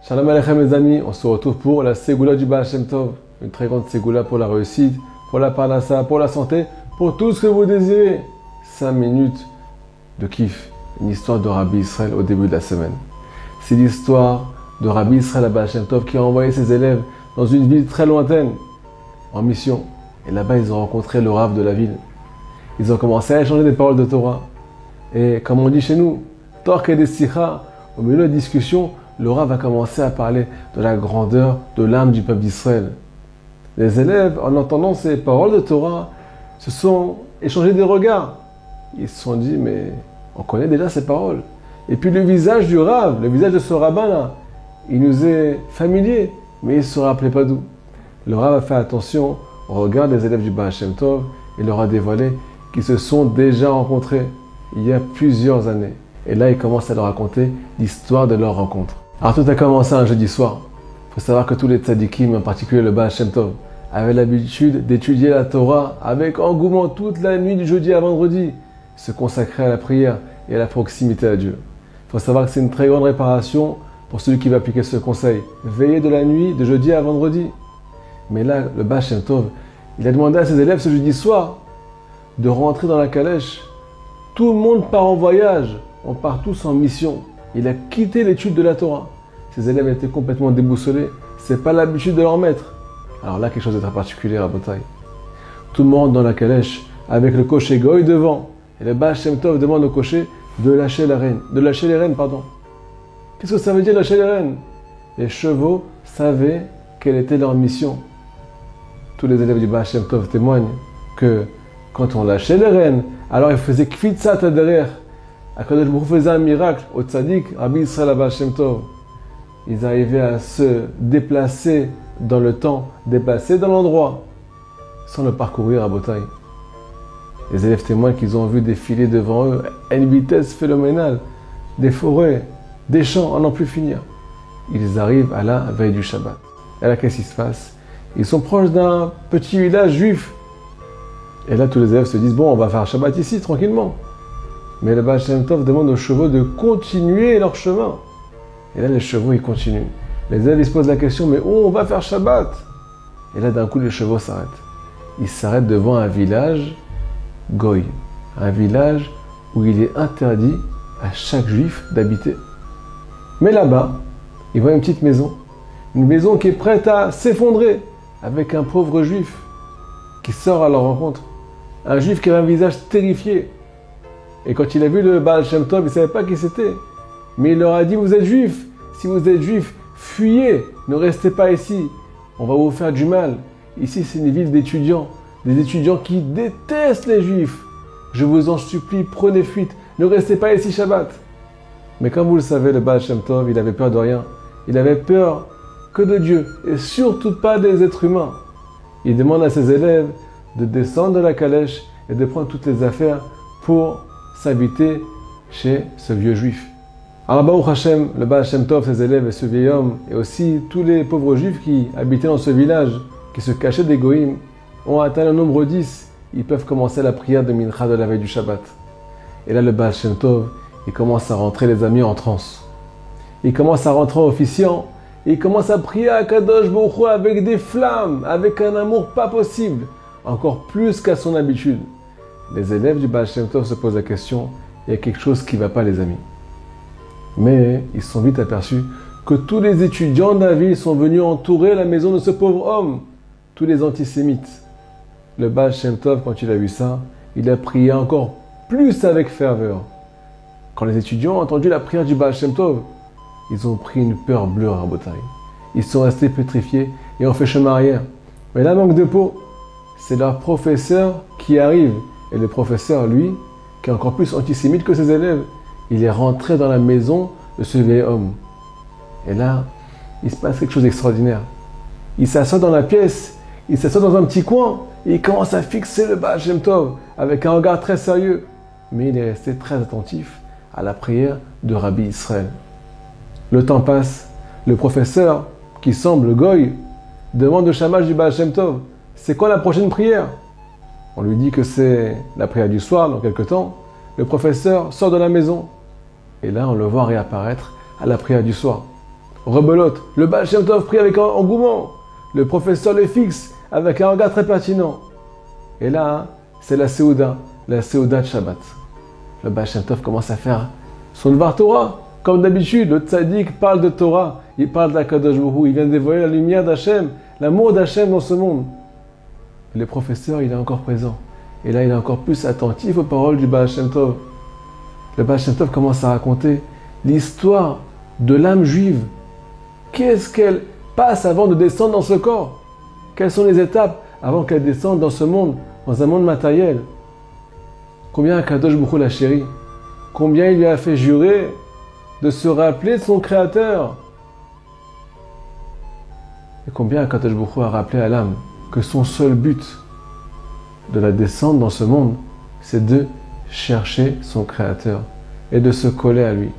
Shalom Aleichem les amis, on se retrouve pour la Ségoula du Baal Shem Tov, une très grande Ségoula pour la réussite, pour la parnassa, pour la santé, pour tout ce que vous désirez. 5 minutes de kiff, une histoire de Rabbi Israël au début de la semaine. C'est l'histoire de Rabbi Israël à Baal Shem Tov qui a envoyé ses élèves dans une ville très lointaine, en mission. Et là-bas, ils ont rencontré le Rav de la ville. Ils ont commencé à échanger des paroles de Torah. Et comme on dit chez nous, Torque et des Sikha, au milieu de la discussion, le Rav a commencé à parler de la grandeur de l'âme du peuple d'Israël. Les élèves, en entendant ces paroles de Torah, se sont échangés des regards. Ils se sont dit, mais on connaît déjà ces paroles. Et puis le visage du Rav, le visage de ce rabbin-là, il nous est familier, mais il ne se rappelait pas d'où. Le Rav a fait attention au regard des élèves du Baal Shem Tov et leur a dévoilé qu'ils se sont déjà rencontrés il y a plusieurs années. Et là, il commence à leur raconter l'histoire de leur rencontre. Alors tout a commencé un jeudi soir. Il faut savoir que tous les tzadikim, en particulier le Baal Shem Tov, avaient l'habitude d'étudier la Torah avec engouement toute la nuit du jeudi à vendredi, se consacrer à la prière et à la proximité à Dieu. Il faut savoir que c'est une très grande réparation pour celui qui va appliquer ce conseil. Veiller de la nuit de jeudi à vendredi. Mais là, le Baal Shem Tov, il a demandé à ses élèves ce jeudi soir de rentrer dans la calèche. Tout le monde part en voyage, on part tous en mission. Il a quitté l'étude de la Torah. Ses élèves étaient complètement déboussolés. C'est pas l'habitude de leur maître. Alors là, quelque chose de très particulier à Botaï. Tout le monde dans la calèche, avec le cocher Goy devant. Et le Baal Shem Tov demande au cocher de lâcher les rênes. Qu'est-ce que ça veut dire lâcher les rênes? Les chevaux savaient quelle était leur mission. Tous les élèves du Baal Shem Tov témoignent que quand on lâchait les rênes, alors ils faisaient kfitzat derrière. Akadosh Baruch Hu faisait un miracle au tzaddik, Rabbi Israël à Baal Shem Tov. Ils arrivaient à se déplacer dans le temps, déplacer dans l'endroit, sans le parcourir à Botaï. Les élèves témoignent qu'ils ont vu défiler devant eux à une vitesse phénoménale, des forêts, des champs, à n'en plus finir. Ils arrivent à la veille du Shabbat. Et là, qu'est-ce qui se passe? Ils sont proches d'un petit village juif. Et là, tous les élèves se disent, bon, on va faire Shabbat ici, tranquillement. Mais le Baal Shem Tov demande aux chevaux de continuer leur chemin. Et là, les chevaux, ils continuent. Les élèves, ils se posent la question, mais où on va faire Shabbat? Et là, d'un coup, les chevaux s'arrêtent. Ils s'arrêtent devant un village Goy. Un village où il est interdit à chaque juif d'habiter. Mais là-bas, ils voient une petite maison. Une maison qui est prête à s'effondrer avec un pauvre juif qui sort à leur rencontre. Un juif qui avait un visage terrifié. Et quand il a vu le Baal Shem Tov, il ne savait pas qui c'était. Mais il leur a dit, vous êtes juifs. Si vous êtes juifs, fuyez. Ne restez pas ici. On va vous faire du mal. Ici, c'est une ville d'étudiants. Des étudiants qui détestent les juifs. Je vous en supplie, prenez fuite. Ne restez pas ici Shabbat. Mais comme vous le savez, le Baal Shem Tov, il avait peur de rien. Il avait peur que de Dieu. Et surtout pas des êtres humains. Il demande à ses élèves de descendre de la calèche et de prendre toutes les affaires pour s'habiter chez ce vieux juif. Alors Baruch Hashem, le Baal Shem Tov, ses élèves et ce vieil homme, et aussi tous les pauvres juifs qui habitaient dans ce village, qui se cachaient des goïms, ont atteint le nombre 10. Ils peuvent commencer la prière de Mincha de la veille du Shabbat. Et là, le Baal Shem Tov, il commence à rentrer les amis en transe. Il commence à rentrer en officiant, et il commence à prier à Kadosh Baruch Hu avec des flammes, avec un amour pas possible, encore plus qu'à son habitude. Les élèves du Baal Shem Tov se posent la question, il y a quelque chose qui ne va pas les amis. Mais ils se sont vite aperçus que tous les étudiants de la ville sont venus entourer la maison de ce pauvre homme, tous les antisémites. Le Baal Shem Tov, quand il a vu ça, il a prié encore plus avec ferveur. Quand les étudiants ont entendu la prière du Baal Shem Tov, ils ont pris une peur bleue à Botaï. Ils sont restés pétrifiés et ont fait chemin arrière. Mais là, manque de peau, c'est leur professeur qui arrive. Et le professeur, lui, qui est encore plus antisémite que ses élèves, il est rentré dans la maison de ce vieil homme. Et là, il se passe quelque chose d'extraordinaire. Il s'assoit dans la pièce, il s'assoit dans un petit coin, et il commence à fixer le Baal Shem Tov avec un regard très sérieux. Mais il est resté très attentif à la prière de Rabbi Israël. Le temps passe, le professeur, qui semble Goy, demande au shamash du Baal Shem Tov, c'est quoi la prochaine prière? On lui dit que c'est la prière du soir, dans quelque temps. Le professeur sort de la maison. Et là, on le voit réapparaître à la prière du soir. rebelote. Le Baal Shem Tov prie avec engouement. Le professeur le fixe avec un regard très pertinent. Et là, c'est la Séouda de Shabbat. Le Baal Shem Tov commence à faire son Dvar Torah. Comme d'habitude, le tzaddik parle de Torah, il parle d'Akadosh Baruch Hu, il vient dévoiler la lumière d'Hachem, l'amour d'Hachem dans ce monde. Le professeur, il est encore présent. Et là, il est encore plus attentif aux paroles du Baal Shem Tov. Le Baal Shem Tov commence à raconter l'histoire de l'âme juive. Qu'est-ce qu'elle passe avant de descendre dans ce corps? Quelles sont les étapes avant qu'elle descende dans ce monde, dans un monde matériel? Combien Akadosh Baruch Hu l'a chéri? Combien il lui a fait jurer de se rappeler de son Créateur? Et combien Akadosh Baruch Hu a rappelé à l'âme que son seul but de la descente dans ce monde, c'est de chercher son Créateur et de se coller à lui.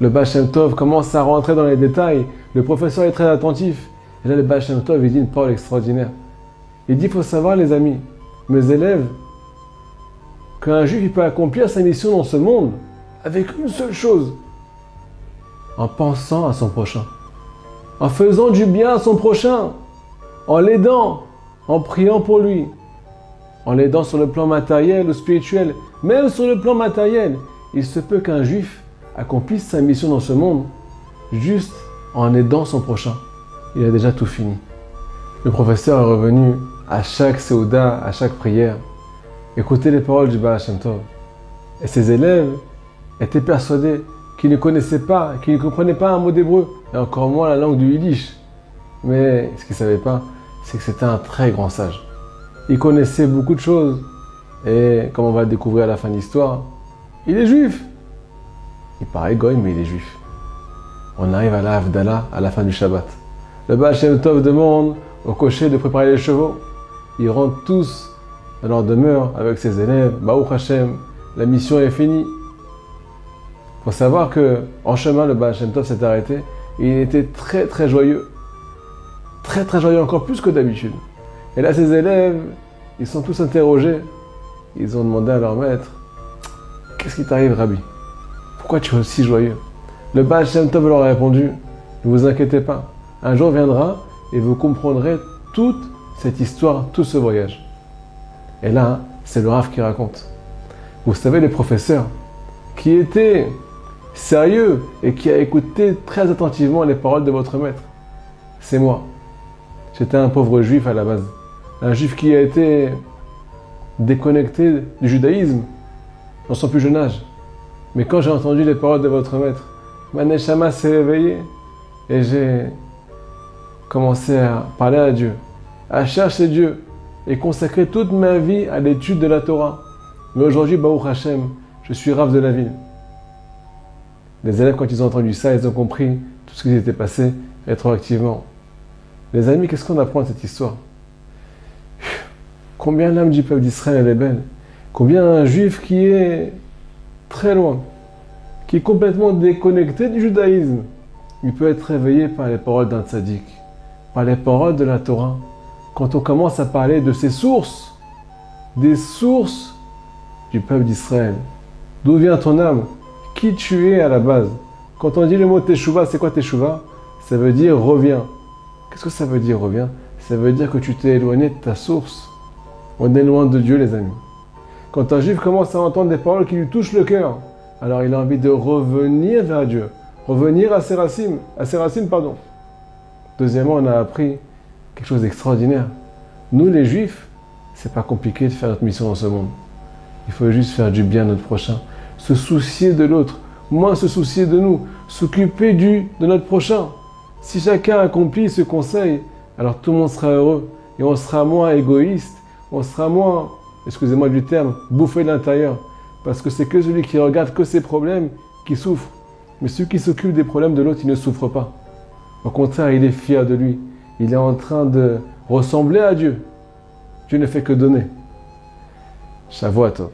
Le Baal Shem Tov commence à rentrer dans les détails. Le professeur est très attentif. Et là, le Baal Shem Tov, il dit une parole extraordinaire. Il dit, il faut savoir, les amis, mes élèves, qu'un juif il peut accomplir sa mission dans ce monde avec une seule chose, en pensant à son prochain, en faisant du bien à son prochain, en l'aidant, en priant pour lui, en l'aidant sur le plan matériel ou spirituel. Même sur le plan matériel, il se peut qu'un juif accomplisse sa mission dans ce monde juste en aidant son prochain. Il a déjà tout fini. Le professeur est revenu à chaque Séouda, à chaque prière, écouter les paroles du Baal Shem Tov. Et ses élèves étaient persuadés qu'ils ne connaissaient pas, qu'ils ne comprenaient pas un mot d'hébreu, et encore moins la langue du Yiddish. Mais ce qu'ils ne savaient pas, c'est que c'était un très grand sage. Il connaissait beaucoup de choses, et comme on va le découvrir à la fin de l'histoire, il est juif. Il paraît goy, mais il est juif. On arrive à la Havdalah, à la fin du Shabbat. Le Baal Shem Tov demande au cocher de préparer les chevaux. Ils rentrent tous dans leur demeure avec ses élèves. Baruch Hashem, la mission est finie. Il faut savoir qu'en chemin, le Baal Shem Tov s'est arrêté et il était très très joyeux. Très très joyeux, encore plus que d'habitude. Et là, ses élèves, ils sont tous interrogés. Ils ont demandé à leur maître, « Qu'est-ce qui t'arrive, Rabbi? Pourquoi tu es aussi joyeux ?» Le Baal Shem Tov leur a répondu, « Ne vous inquiétez pas, un jour viendra et vous comprendrez toute cette histoire, tout ce voyage. » Et là, c'est le Rav qui raconte. Vous savez, les professeurs qui étaient sérieux et qui a écouté très attentivement les paroles de votre maître, c'est moi. J'étais un pauvre juif à la base. Un juif qui a été déconnecté du judaïsme dans son plus jeune âge. Mais quand j'ai entendu les paroles de votre maître, ma neshama s'est réveillée et j'ai commencé à parler à Dieu, à chercher Dieu et consacrer toute ma vie à l'étude de la Torah. Mais aujourd'hui, Baruch Hashem, je suis Rav de la ville. Les élèves, quand ils ont entendu ça, ils ont compris tout ce qui s'était passé rétroactivement. Les amis, qu'est-ce qu'on apprend de cette histoire? Combien l'âme du peuple d'Israël est belle? Combien un juif qui est très loin, qui est complètement déconnecté du judaïsme, il peut être réveillé par les paroles d'un tzaddik, par les paroles de la Torah. Quand on commence à parler de ces sources, des sources du peuple d'Israël, d'où vient ton âme? Qui tu es à la base? Quand on dit le mot teshuva, c'est quoi teshuva? Ça veut dire reviens. Qu'est-ce que ça veut dire reviens? Ça veut dire que tu t'es éloigné de ta source. On est loin de Dieu, les amis. Quand un juif commence à entendre des paroles qui lui touchent le cœur, alors il a envie de revenir vers Dieu, revenir à ses racines, Deuxièmement, on a appris quelque chose d'extraordinaire. Nous, les juifs, c'est pas compliqué de faire notre mission dans ce monde. Il faut juste faire du bien à notre prochain, se soucier de l'autre, moins se soucier de nous, s'occuper de notre prochain. Si chacun accomplit ce conseil, alors tout le monde sera heureux et on sera moins égoïste, on sera moins, excusez-moi du terme, bouffé de l'intérieur. Parce que c'est que celui qui regarde que ses problèmes qui souffre. Mais celui qui s'occupe des problèmes de l'autre, il ne souffre pas. Au contraire, il est fier de lui. Il est en train de ressembler à Dieu. Dieu ne fait que donner. Shavuot Tov.